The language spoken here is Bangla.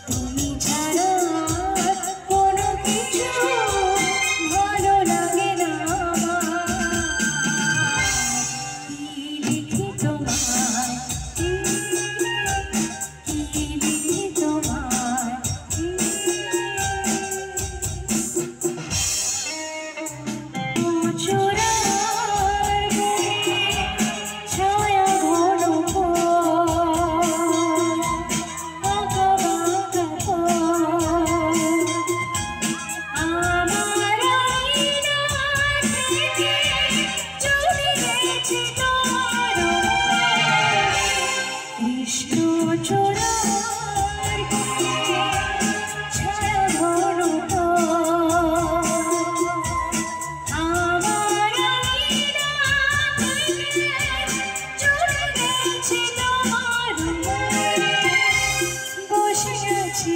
তুমি ছাড়া কোনো কিছু ভালো লাগে না আমার। কি লিখি তোমায়, কি লিখি তোমায়, বসে আছি